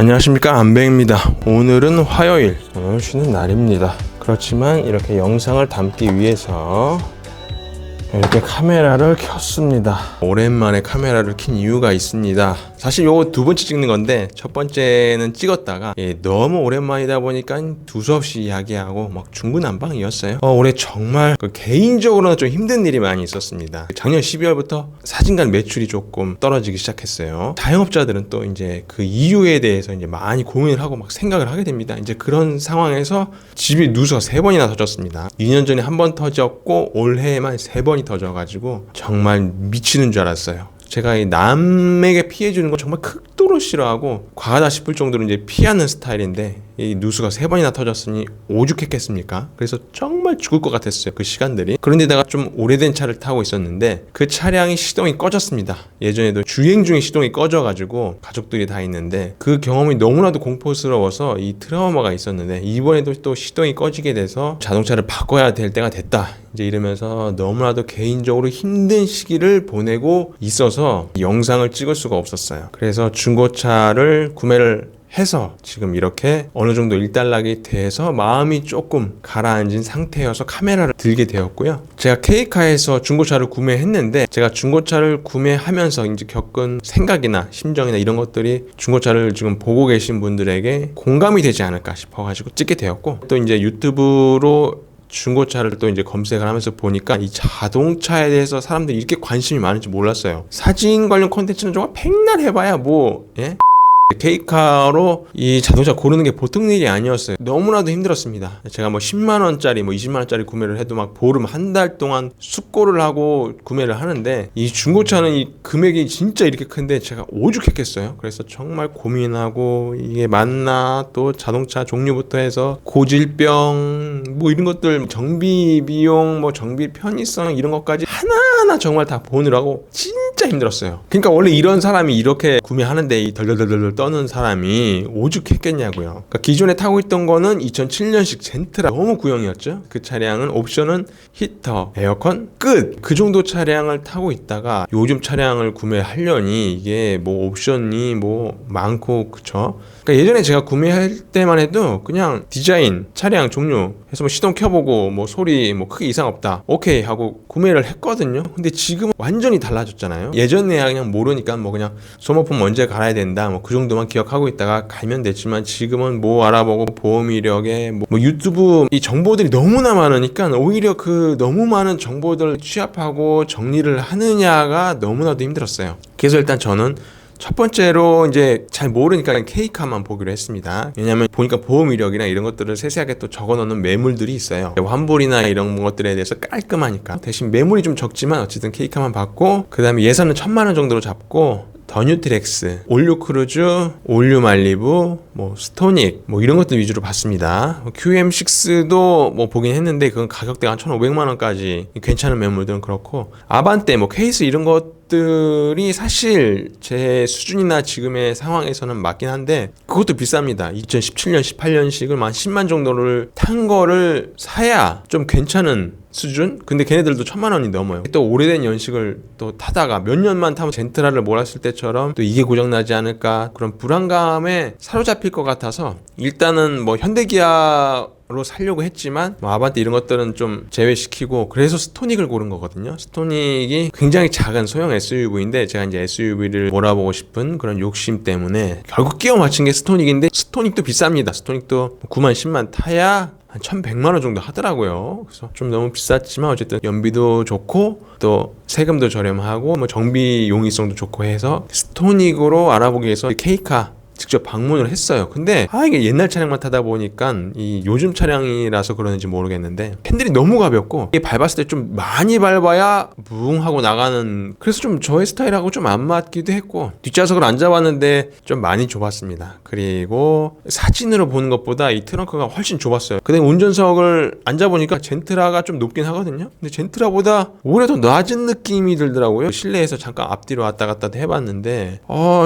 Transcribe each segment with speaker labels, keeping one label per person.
Speaker 1: 안녕하십니까, 안배입니다. 오늘은 화요일, 오늘 쉬는 날입니다. 그렇지만 이렇게 영상을 담기 위해서 이렇게 카메라를 켰습니다. 오랜만에 카메라를 킨 이유가 있습니다. 사실 요거 두 번째 찍는 건데, 첫 번째는 찍었다가 너무 오랜만이다 보니까 두서없이 이야기하고 막 중구난방이었어요. 올해 정말 개인적으로는 좀 힘든 일이 많이 있었습니다. 작년 12월부터 사진관 매출이 조금 떨어지기 시작했어요. 자영업자들은 또 이제 그 이유에 대해서 이제 많이 고민을 하고 막 생각을 하게 됩니다. 이제 그런 상황에서 집이 누수가 3번이나 터졌습니다. 2년 전에 한 번 터졌고 올해에만 3번이 터져가지고 정말 미치는 줄 알았어요. 제가 이 남에게 피해 주는 거 정말 극도로 싫어하고 과하다 싶을 정도로 이제 피하는 스타일인데, 이 누수가 3번이나 터졌으니 오죽했겠습니까? 그래서 정말 죽을 것 같았어요, 그 시간들이. 그런데다가 좀 오래된 차를 타고 있었는데 그 차량이 시동이 꺼졌습니다. 예전에도 주행 중에 시동이 꺼져가지고 가족들이 다 있는데 그 경험이 너무나도 공포스러워서 이 트라우마가 있었는데, 이번에도 또 시동이 꺼지게 돼서 자동차를 바꿔야 될 때가 됐다, 이제 이러면서 너무나도 개인적으로 힘든 시기를 보내고 있어서 영상을 찍을 수가 없었어요. 그래서 중고차를 구매를 해서 지금 이렇게 어느 정도 일단락이 돼서 마음이 조금 가라앉은 상태여서 카메라를 들게 되었고요. 제가 K카에서 중고차를 구매했는데, 제가 중고차를 구매하면서 이제 겪은 생각이나 심정이나 이런 것들이 중고차를 지금 보고 계신 분들에게 공감이 되지 않을까 싶어가지고 찍게 되었고, 또 이제 유튜브로 중고차를 또 이제 검색을 하면서 보니까 이 자동차에 대해서 사람들이 이렇게 관심이 많은지 몰랐어요. 사진 관련 콘텐츠는 정말 백날 해봐야 K카로 이 자동차 고르는 게 보통 일이 아니었어요. 너무나도 힘들었습니다. 제가 뭐 10만원짜리 20만원짜리 구매를 해도 막 보름 한 달 동안 숙고를 하고 구매를 하는데, 이 중고차는 이 금액이 진짜 이렇게 큰데 제가 오죽했겠어요. 그래서 정말 고민하고 이게 맞나, 또 자동차 종류부터 해서 고질병 이런 것들, 정비 비용, 정비 편의성 이런 것까지 하나하나 정말 다 보느라고 진짜 힘들었어요. 그러니까 원래 이런 사람이 이렇게 구매하는데 이 덜덜덜덜 떠는 사람이 오죽했겠냐고요. 그러니까 기존에 타고 있던 거는 2007년식 젠트라, 너무 구형이었죠. 그 차량은 옵션은 히터, 에어컨 끝! 그 정도 차량을 타고 있다가 요즘 차량을 구매하려니 이게 옵션이 많고, 그쵸? 그러니까 예전에 제가 구매할 때만 해도 그냥 디자인, 차량 종류 해서 시동 켜보고 소리 크게 이상 없다, 오케이 하고 구매를 했거든요. 근데 지금은 완전히 달라졌잖아요. 예전에 그냥 모르니까 그냥 소모품 언제 갈아야 된다 그 정도만 기억하고 있다가 갈면 됐지만, 지금은 알아보고 보험 이력에 유튜브 이 정보들이 너무나 많으니까 오히려 그 너무 많은 정보들을 취합하고 정리를 하느냐가 너무나도 힘들었어요. 그래서 일단 저는 첫 번째로 이제 잘 모르니까 K카만 보기로 했습니다. 왜냐면 보니까 보험 이력이나 이런 것들을 세세하게 또 적어 놓는 매물들이 있어요. 환불이나 이런 것들에 대해서 깔끔하니까. 대신 매물이 좀 적지만 어쨌든 K카만 받고, 그 다음에 예산은 1000만원 정도로 잡고, 더 뉴트렉스, 올류 크루즈, 올류 말리부, 스토닉 이런 것들 위주로 봤습니다. QM6도 보긴 했는데 그건 가격대가 한 1,500만원까지 괜찮은 매물들은 그렇고, 아반떼, 케이스 이런 것들이 사실 제 수준이나 지금의 상황에서는 맞긴 한데 그것도 비쌉니다. 2017년, 18년식을 한 10만 정도를 탄 거를 사야 좀 괜찮은 수준? 근데 걔네들도 1000만원이 넘어요. 또 오래된 연식을 또 타다가 몇 년만 타면 젠트라를 몰았을 때처럼 또 이게 고장나지 않을까, 그런 불안감에 사로잡힐 것 같아서 일단은 현대기아로 살려고 했지만 아반떼 이런 것들은 좀 제외시키고, 그래서 스토닉을 고른 거거든요. 스토닉이 굉장히 작은 소형 SUV인데 제가 이제 SUV를 몰아보고 싶은 그런 욕심 때문에 결국 끼워 맞춘 게 스토닉인데, 스토닉도 비쌉니다. 스토닉도 9만 10만 타야 한 1100만원 정도 하더라고요. 그래서 좀 너무 비쌌지만 어쨌든 연비도 좋고 또 세금도 저렴하고 정비 용이성도 좋고 해서 스토닉으로 알아보기 위해서 K카 직접 방문을 했어요. 근데 이게 옛날 차량만 타다 보니까 이 요즘 차량이라서 그러는지 모르겠는데 핸들이 너무 가볍고, 이게 밟았을 때 좀 많이 밟아야 붕 하고 나가는, 그래서 좀 저의 스타일하고 좀 안 맞기도 했고, 뒷좌석을 앉아봤는데 좀 많이 좁았습니다. 그리고 사진으로 보는 것보다 이 트렁크가 훨씬 좁았어요. 근데 운전석을 앉아보니까 젠트라가 좀 높긴 하거든요. 근데 젠트라보다 오히려 더 낮은 느낌이 들더라고요. 실내에서 잠깐 앞뒤로 왔다 갔다 해봤는데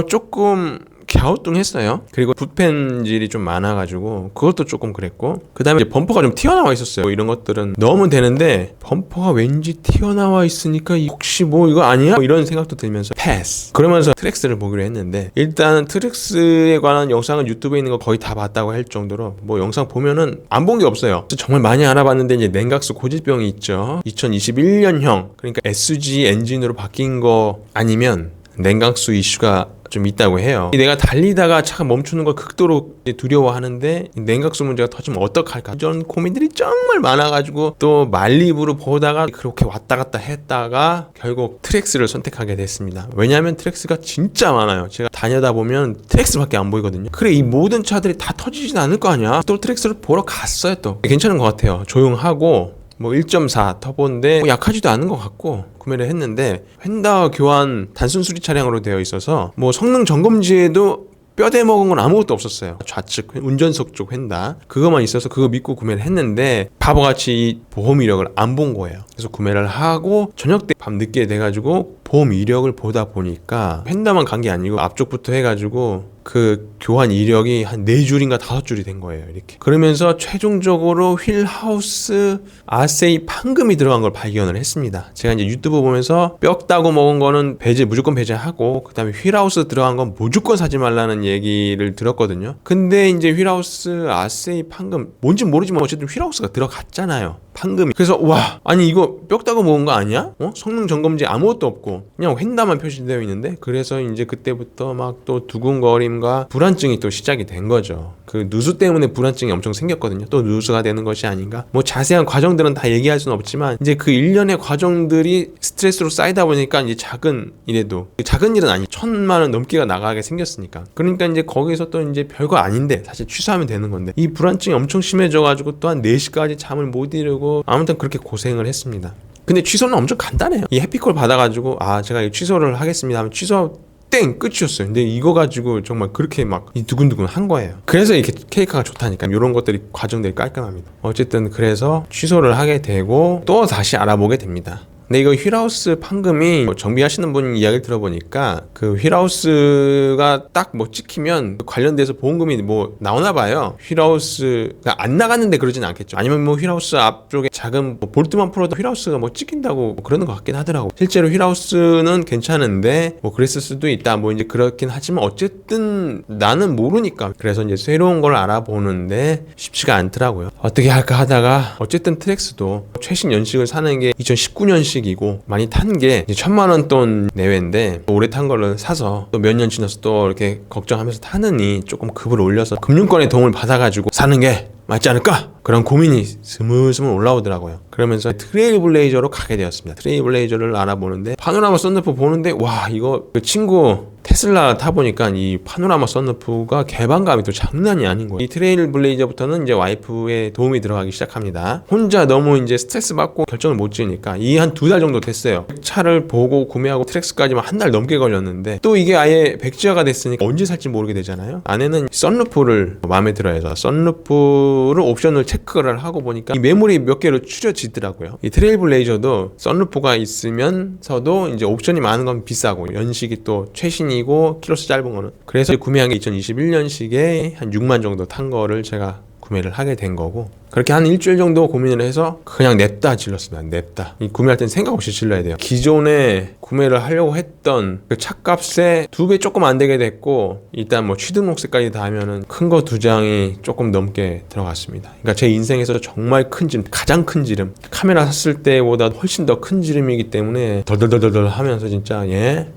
Speaker 1: 조금 갸우뚱했어요. 그리고 붓펜질이 좀 많아가지고 그것도 조금 그랬고, 그 다음에 이제 범퍼가 좀 튀어나와 있었어요. 이런 것들은 넣으면 되는데 범퍼가 왠지 튀어나와 있으니까 혹시 뭐 이거 아니야? 이런 생각도 들면서 패스. 그러면서 트랙스를 보기로 했는데, 일단 트랙스에 관한 영상은 유튜브에 있는 거 거의 다 봤다고 할 정도로 뭐 영상 보면은 안 본 게 없어요. 정말 많이 알아봤는데 이제 냉각수 고질병이 있죠. 2021년형, 그러니까 SG 엔진으로 바뀐 거 아니면 냉각수 이슈가 좀 있다고 해요. 내가 달리다가 차가 멈추는 걸 극도로 두려워하는데 냉각수 문제가 터지면 어떡할까, 이런 고민들이 정말 많아가지고 또 말립으로 보다가 그렇게 왔다 갔다 했다가 결국 트랙스를 선택하게 됐습니다. 왜냐하면 트랙스가 진짜 많아요. 제가 다니다 보면 트랙스밖에 안 보이거든요. 그래, 이 모든 차들이 다 터지진 않을 거 아니야. 또 트랙스를 보러 갔어요. 또 괜찮은 것 같아요. 조용하고 뭐 1.4 터보인데 뭐 약하지도 않은 것 같고 구매를 했는데, 휀다 교환 단순 수리 차량으로 되어 있어서 뭐 성능 점검지에도 뼈대 먹은 건 아무것도 없었어요. 좌측 운전석 쪽 휀다 그거만 있어서 그거 믿고 구매를 했는데 바보같이 이 보험 이력을 안 본 거예요. 그래서 구매를 하고 저녁 때 밤 늦게 돼가지고 보험 이력을 보다 보니까 휀다만 간 게 아니고 앞쪽부터 해가지고 그 교환 이력이 한 4줄인가 5줄이 된 거예요. 이렇게. 그러면서 최종적으로 휠하우스 아세이 판금이 들어간 걸 발견을 했습니다. 제가 이제 유튜브 보면서 뼈 따고 먹은 거는 무조건 배제하고, 그 다음에 휠하우스 들어간 건 무조건 사지 말라는 얘기를 들었거든요. 근데 이제 휠하우스 아세이 판금 뭔지 모르지만 어쨌든 휠하우스가 들어갔잖아요. 판금이. 그래서 와, 아니 이거 뼈 따고 먹은 거 아니야? 성능 점검지 아무것도 없고 그냥 휀다만 표시되어 있는데, 그래서 이제 그때부터 막 또 두근거림과 불안증이 또 시작이 된 거죠. 그 누수 때문에 불안증이 엄청 생겼거든요. 또 누수가 되는 것이 아닌가? 뭐 자세한 과정들은 다 얘기할 수는 없지만 이제 그 일련의 과정들이 스트레스로 쌓이다 보니까 이제 작은 일에도, 작은 일은 아니 1,000만 원 넘게가 나가게 생겼으니까, 그러니까 이제 거기서 또 이제 별거 아닌데 사실 취소하면 되는 건데 이 불안증이 엄청 심해져가지고 또 한 4시까지 잠을 못 이루고 아무튼 그렇게 고생을 했습니다. 근데 취소는 엄청 간단해요. 이 해피콜 받아가지고 제가 이거 취소를 하겠습니다 하면 취소 땡 끝이었어요. 근데 이거 가지고 정말 그렇게 막 두근두근 한 거예요. 그래서 이렇게 케이카가 좋다니까. 이런 것들이 과정들이 깔끔합니다. 어쨌든 그래서 취소를 하게 되고 또 다시 알아보게 됩니다. 근데 이거 휠하우스 판금이 정비하시는 분 이야기를 들어보니까 그 휠하우스가 딱 뭐 찍히면 관련돼서 보험금이 뭐 나오나 봐요. 휠하우스가 안 나갔는데 그러진 않겠죠. 아니면 뭐 휠하우스 앞쪽에 작은 뭐 볼트만 풀어도 휠하우스가 뭐 찍힌다고 뭐 그러는 것 같긴 하더라고. 실제로 휠하우스는 괜찮은데 뭐 그랬을 수도 있다. 뭐 이제 그렇긴 하지만 어쨌든 나는 모르니까. 그래서 이제 새로운 걸 알아보는데 쉽지가 않더라고요. 어떻게 할까 하다가 어쨌든 트랙스도 최신 연식을 사는 게 2019년식 이고 많이 탄 게 1,000만 원 돈 내외인데 오래 탄 거를 사서 또 몇 년 지나서 또 이렇게 걱정하면서 타느니 조금 급을 올려서 금융권의 도움을 받아가지고 사는 게 맞지 않을까? 그런 고민이 스물스물 올라오더라고요. 그러면서 트레일블레이저로 가게 되었습니다. 트레일블레이저를 알아보는데 파노라마 썬루프 보는데 와, 이거 그 친구 테슬라 타보니까 이 파노라마 썬루프가 개방감이 또 장난이 아닌 거예요. 이 트레일블레이저부터는 이제 와이프의 도움이 들어가기 시작합니다. 혼자 너무 이제 스트레스 받고 결정을 못 지으니까 이 한 2달 정도 됐어요. 차를 보고 구매하고 트랙스까지만 한 달 넘게 걸렸는데 또 이게 아예 백지화가 됐으니까 언제 살지 모르게 되잖아요. 아내는 썬루프를 마음에 들어해서 썬루프를 옵션을 체크를 하고 보니까 이 매물이 몇 개로 추려지더라고요. 이 트레일블레이저도 썬루프가 있으면서도 이제 옵션이 많은 건 비싸고 연식이 또 최신이고 키로수 짧은 거는, 그래서 구매한 게 2021년식에 한 6만 정도 탄 거를 제가 구매를 하게 된 거고, 그렇게 한 일주일 정도 고민을 해서 그냥 냅다 질렀습니다. 냅다. 이 구매할 땐 생각 없이 질러야 돼요. 기존에 구매를 하려고 했던 그 차값에 2배 조금 안 되게 됐고, 일단 뭐 취등록세까지 다 하면은 큰 거 2장이 조금 넘게 들어갔습니다. 그러니까 제 인생에서 정말 큰 지름, 가장 큰 지름, 카메라 샀을 때보다 훨씬 더 큰 지름이기 때문에 덜덜덜덜 하면서 진짜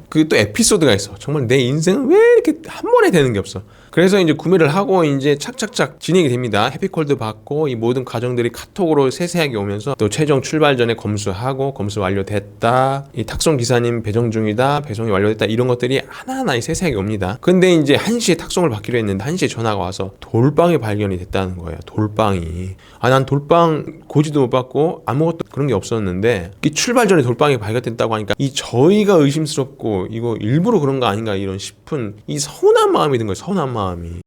Speaker 1: 그게 또 에피소드가 있어. 정말 내 인생은 왜 이렇게 한 번에 되는 게 없어. 그래서 이제 구매를 하고 이제 착착착 진행이 됩니다. 해피콜도 받고 이 모든 과정들이 카톡으로 세세하게 오면서 또 최종 출발 전에 검수하고 검수 완료됐다, 이 탁송 기사님 배송 중이다, 배송이 완료됐다, 이런 것들이 하나하나 세세하게 옵니다. 근데 이제 1시에 탁송을 받기로 했는데 1시에 전화가 와서 돌빵이 발견이 됐다는 거예요. 돌빵이. 난 돌빵 고지도 못 받고 아무것도 그런 게 없었는데 이 출발 전에 돌빵이 발견됐다고 하니까 이 저희가 의심스럽고 이거 일부러 그런 거 아닌가 이런 싶은 이 서운한 마음이 든 거예요. 서운한 마음이.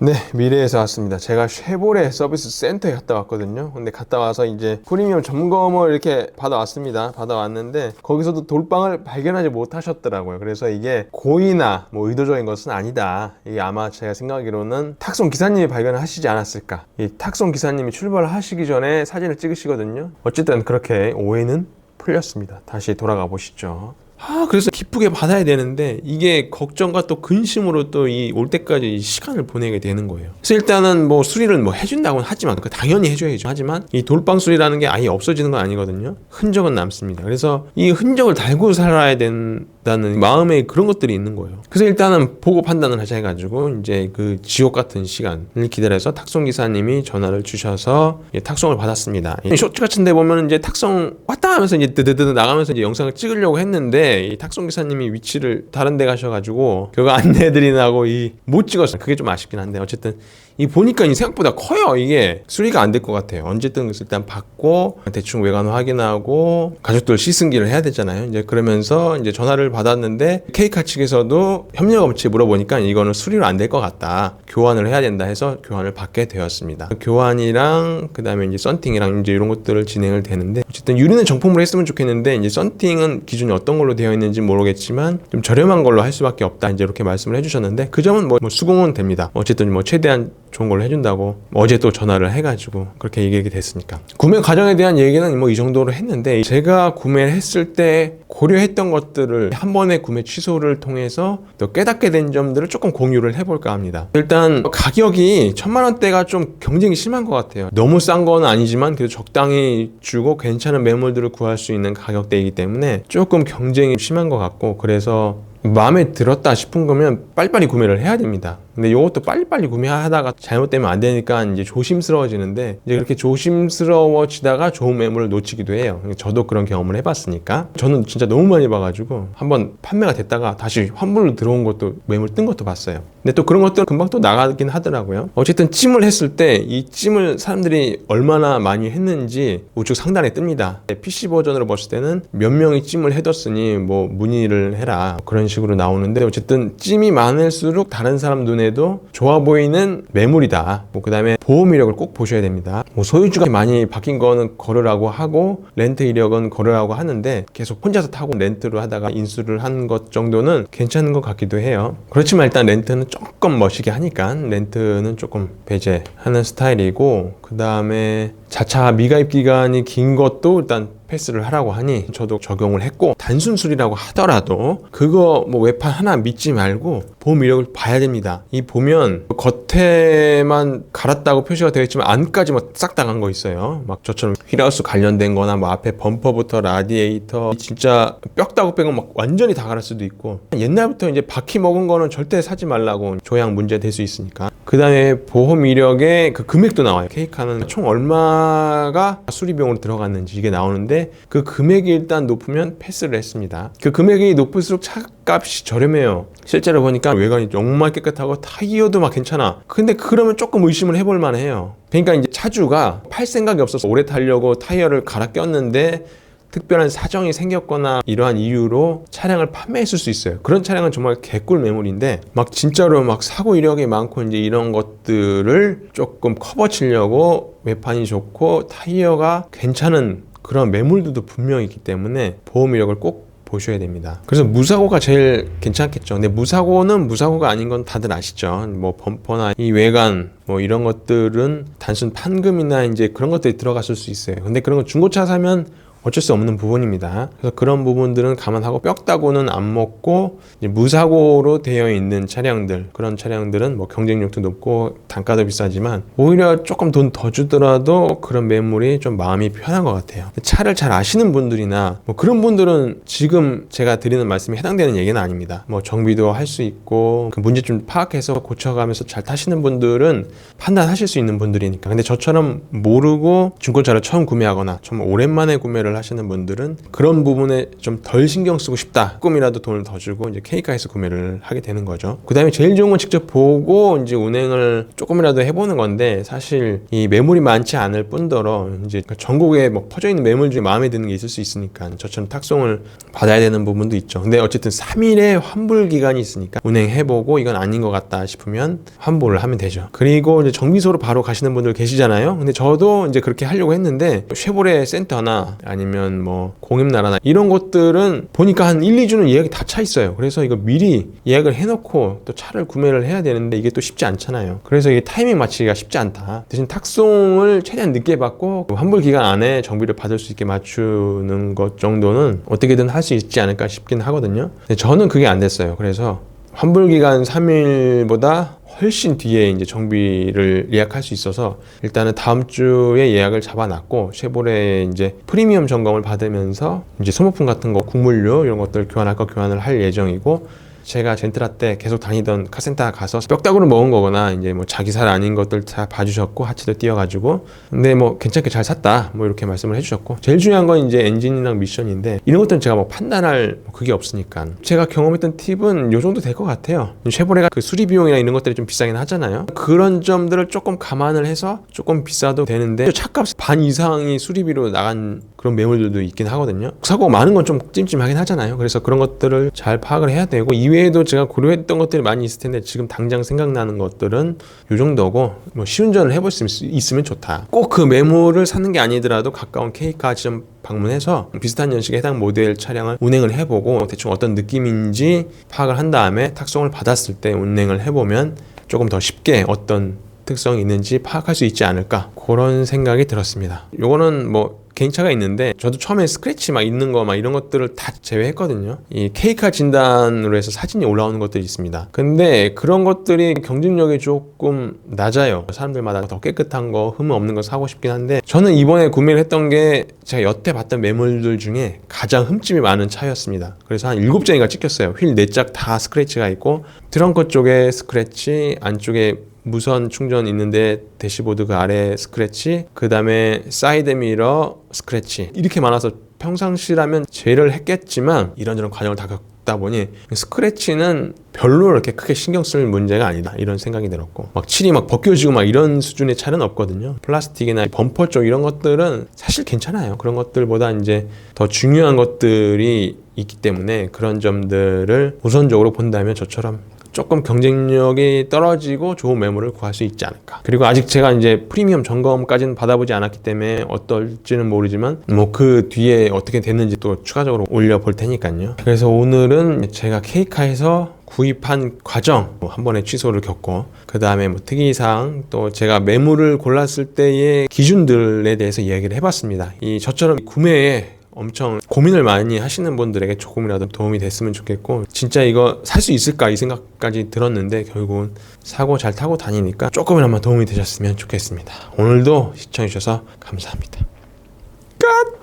Speaker 1: 네, 미래에서 왔습니다. 제가 쉐보레 서비스 센터에 갔다 왔거든요. 근데 갔다 와서 이제 프리미엄 점검을 이렇게 받아왔습니다. 받아왔는데 거기서도 돌빵을 발견하지 못하셨더라고요. 그래서 이게 고의나 뭐 의도적인 것은 아니다. 이게 아마 제가 생각하기로는 탁송 기사님이 발견을 하시지 않았을까. 이 탁송 기사님이 출발을 하시기 전에 사진을 찍으시거든요. 어쨌든 그렇게 오해는 풀렸습니다. 다시 돌아가 보시죠. 그래서 기쁘게 받아야 되는데 이게 걱정과 또 근심으로 또 이 올 때까지 이 시간을 보내게 되는 거예요. 그래서 일단은 뭐 수리를 뭐 해준다고는 하지만 당연히 해줘야죠. 하지만 이 돌빵 수리라는 게 아예 없어지는 건 아니거든요. 흔적은 남습니다. 그래서 이 흔적을 달고 살아야 된다는 마음에 그런 것들이 있는 거예요. 그래서 일단은 보고 판단을 하자 해가지고 이제 그 지옥 같은 시간을 기다려서 탁송 기사님이 전화를 주셔서 탁송을 받았습니다. 쇼츠 같은 데 보면 이제 탁송 왔다 하면서 이제 드드드 나가면서 이제 영상을 찍으려고 했는데 이 탁송 기사님이 위치를 다른 데 가셔가지고 그거 안내해드리라고 못 찍었어요. 그게 좀 아쉽긴 한데 어쨌든 이 보니까 이 생각보다 커요. 이게 수리가 안 될 것 같아요. 어쨌든 일단 받고 대충 외관 확인하고 가족들 시승기를 해야 되잖아요. 이제 그러면서 이제 전화를 받았는데 K카 측에서도 협력 업체에 물어보니까 이거는 수리로 안 될 것 같다. 교환을 해야 된다 해서 교환을 받게 되었습니다. 교환이랑 그다음에 이제 썬팅이랑 이제 이런 것들을 진행을 되는데 어쨌든 유리는 정품으로 했으면 좋겠는데 이제 썬팅은 기준이 어떤 걸로 되어 있는지 모르겠지만 좀 저렴한 걸로 할 수밖에 없다. 이제 이렇게 말씀을 해주셨는데 그 점은 뭐 수긍은 됩니다. 어쨌든 뭐 최대한 좋은 걸로 해준다고 어제 또 전화를 해가지고 그렇게 얘기가 됐으니까 구매 과정에 대한 얘기는 뭐 이 정도로 했는데 제가 구매를 했을 때 고려했던 것들을 한 번의 구매 취소를 통해서 또 깨닫게 된 점들을 조금 공유를 해볼까 합니다. 일단 가격이 1000만원대가 좀 경쟁이 심한 것 같아요. 너무 싼 건 아니지만 그래도 적당히 주고 괜찮은 매물들을 구할 수 있는 가격대이기 때문에 조금 경쟁이 심한 것 같고 그래서 마음에 들었다 싶은 거면 빨리빨리 구매를 해야 됩니다. 근데 이것도 빨리빨리 구매하다가 잘못되면 안 되니까 이제 조심스러워지는데 이제 그렇게 조심스러워지다가 좋은 매물을 놓치기도 해요. 저도 그런 경험을 해봤으니까 저는 진짜 너무 많이 봐가지고 한번 판매가 됐다가 다시 환불로 들어온 것도 매물 뜬 것도 봤어요. 근데 또 그런 것들은 금방 또 나가긴 하더라고요. 어쨌든 찜을 했을 때 이 찜을 사람들이 얼마나 많이 했는지 우측 상단에 뜹니다. PC 버전으로 봤을 때는 몇 명이 찜을 해뒀으니 뭐 문의를 해라 그런 식으로 나오는데 어쨌든 찜이 많을수록 다른 사람 눈에도 좋아 보이는 매물이다. 뭐 그다음에 보험 이력을 꼭 보셔야 됩니다. 뭐 소유주가 많이 바뀐 거는 거르라고 하고 렌트 이력은 거르라고 하는데 계속 혼자서 타고 렌트를 하다가 인수를 한 것 정도는 괜찮은 것 같기도 해요. 그렇지만 일단 렌트는 조금 멋있게 하니까 렌트는 조금 배제하는 스타일이고 그다음에 자차 미가입 기간이 긴 것도 일단 패스를 하라고 하니 저도 적용을 했고 단순 수리라고 하더라도 그거 뭐 외판 하나 믿지 말고 보험 이력을 봐야 됩니다. 이 보면 겉에만 갈았다고 표시가 되어 있지만 안까지 막 싹 다 간 거 있어요. 막 저처럼 휠하우스 관련된 거나 뭐 앞에 범퍼부터 라디에이터 진짜 뼈다구 빼고 막 완전히 다 갈을 수도 있고 옛날부터 이제 바퀴 먹은 거는 절대 사지 말라고 조향 문제 될 수 있으니까 그 다음에 보험 이력에 그 금액도 나와요. K카는 총 얼마가 수리비용으로 들어갔는지 이게 나오는데 그 금액이 일단 높으면 패스를 했습니다. 그 금액이 높을수록 차값이 저렴해요. 실제로 보니까 외관이 정말 깨끗하고 타이어도 막 괜찮아. 근데 그러면 조금 의심을 해볼 만해요. 그러니까 이제 차주가 팔 생각이 없어서 오래 타려고 타이어를 갈아 꼈는데 특별한 사정이 생겼거나 이러한 이유로 차량을 판매했을 수 있어요. 그런 차량은 정말 개꿀 매물인데 막 진짜로 막 사고 이력이 많고 이제 이런 것들을 조금 커버치려고 외판이 좋고 타이어가 괜찮은 그런 매물들도 분명히 있기 때문에 보험 이력을 꼭 보셔야 됩니다. 그래서 무사고가 제일 괜찮겠죠. 근데 무사고는 무사고가 아닌 건 다들 아시죠. 뭐 범퍼나 이 외관 뭐 이런 것들은 단순 판금이나 이제 그런 것들이 들어갔을 수 있어요. 근데 그런 거 중고차 사면 어쩔 수 없는 부분입니다. 그래서 그런 부분들은 감안하고 뼈다구는 안 먹고 이제 무사고로 되어 있는 차량들 그런 차량들은 뭐 경쟁력도 높고 단가도 비싸지만 오히려 조금 돈 더 주더라도 그런 매물이 좀 마음이 편한 것 같아요. 차를 잘 아시는 분들이나 뭐 그런 분들은 지금 제가 드리는 말씀이 해당되는 얘기는 아닙니다. 뭐 정비도 할 수 있고 그 문제점 파악해서 고쳐가면서 잘 타시는 분들은 판단하실 수 있는 분들이니까. 근데 저처럼 모르고 중고차를 처음 구매하거나 정말 오랜만에 구매를 구매를 하시는 분들은 그런 부분에 좀 덜 신경 쓰고 싶다, 조금이라도 돈을 더 주고 이제 K카에서 구매를 하게 되는 거죠. 그 다음에 제일 좋은 건 직접 보고 이제 운행을 조금이라도 해보는 건데, 사실 이 매물이 많지 않을 뿐더러 이제 전국에 뭐 퍼져 있는 매물 중에 마음에 드는 게 있을 수 있으니까 저처럼 탁송을 받아야 되는 부분도 있죠. 근데 어쨌든 3일의 환불 기간이 있으니까 운행해보고 이건 아닌 것 같다 싶으면 환불을 하면 되죠. 그리고 이제 정비소로 바로 가시는 분들 계시잖아요. 근데 저도 이제 그렇게 하려고 했는데 쉐보레 센터나 아니면 뭐 공임나라나 이런 곳들은 보니까 한 1, 2주는 예약이 다 차 있어요. 그래서 이거 미리 예약을 해놓고 또 차를 구매를 해야 되는데 이게 또 쉽지 않잖아요. 그래서 이게 타이밍 맞추기가 쉽지 않다. 대신 탁송을 최대한 늦게 받고 환불 기간 안에 정비를 받을 수 있게 맞추는 것 정도는 어떻게든 할 수 있지 않을까 싶긴 하거든요. 근데 저는 그게 안 됐어요. 그래서 환불 기간 3일보다 훨씬 뒤에 이제 정비를 예약할 수 있어서 일단은 다음 주에 예약을 잡아놨고, 쉐보레 이제 프리미엄 점검을 받으면서 이제 소모품 같은 거, 국물류 이런 것들 교환할 거 교환을 할 예정이고, 제가 젠트라 때 계속 다니던 카센터 가서 뼈다구를 먹은 거거나 이제 뭐 자기 살 아닌 것들 다 봐주셨고, 하체도 띄워가지고 근데 뭐 괜찮게 잘 샀다 뭐 이렇게 말씀을 해주셨고, 제일 중요한 건 이제 엔진이랑 미션인데 이런 것들은 제가 뭐 판단할 그게 없으니까 제가 경험했던 팁은 요 정도 될 것 같아요. 쉐보레가 그 수리 비용이나 이런 것들이 좀 비싸긴 하잖아요. 그런 점들을 조금 감안을 해서 조금 비싸도 되는데 차값 반 이상이 수리비로 나간 그런 매물들도 있긴 하거든요. 사고가 많은 건 좀 찜찜하긴 하잖아요. 그래서 그런 것들을 잘 파악을 해야 되고, 이외에도 제가 고려했던 것들이 많이 있을 텐데 지금 당장 생각나는 것들은 요 정도고, 뭐 시운전을 해볼 수 있으면 좋다. 꼭 그 매물을 사는 게 아니더라도 가까운 K카 지점 방문해서 비슷한 연식의 해당 모델 차량을 운행을 해보고 대충 어떤 느낌인지 파악을 한 다음에 탁송을 받았을 때 운행을 해보면 조금 더 쉽게 어떤 특성이 있는지 파악할 수 있지 않을까, 그런 생각이 들었습니다. 요거는 뭐 개인차가 있는데 저도 처음에 스크래치 막 있는 거 막 이런 것들을 다 제외했거든요. 이 K카 진단으로 해서 사진이 올라오는 것들이 있습니다. 근데 그런 것들이 경쟁력이 조금 낮아요. 사람들마다 더 깨끗한 거, 흠 없는 거 사고 싶긴 한데, 저는 이번에 구매를 했던 게 제가 여태 봤던 매물들 중에 가장 흠집이 많은 차였습니다. 그래서 한 7장이가 찍혔어요. 휠 4짝 다 스크래치가 있고, 트렁크 쪽에 스크래치, 안쪽에 무선 충전 있는데 대시보드 그 아래 스크래치, 그 다음에 사이드 미러 스크래치, 이렇게 많아서 평상시라면 제외를 했겠지만 이런저런 과정을 다 겪다 보니 스크래치는 별로 이렇게 크게 신경 쓸 문제가 아니다, 이런 생각이 들었고, 막 칠이 막 벗겨지고 막 이런 수준의 차는 없거든요. 플라스틱이나 범퍼 쪽 이런 것들은 사실 괜찮아요. 그런 것들보다 이제 더 중요한 것들이 있기 때문에 그런 점들을 우선적으로 본다면 저처럼 조금 경쟁력이 떨어지고 좋은 매물을 구할 수 있지 않을까. 그리고 아직 제가 이제 프리미엄 점검까지는 받아보지 않았기 때문에 어떨지는 모르지만 뭐 그 뒤에 어떻게 됐는지 또 추가적으로 올려볼 테니까요. 그래서 오늘은 제가 K카에서 구입한 과정 한 번에 취소를 겪고, 그 다음에 뭐 특이사항, 또 제가 매물을 골랐을 때의 기준들에 대해서 이야기를 해봤습니다. 이 저처럼 구매에 엄청 고민을 많이 하시는 분들에게 조금이라도 도움이 됐으면 좋겠고, 진짜 이거 살 수 있을까 이 생각까지 들었는데 결국은 사고 잘 타고 다니니까 조금이나마 도움이 되셨으면 좋겠습니다. 오늘도 시청해주셔서 감사합니다. 끝!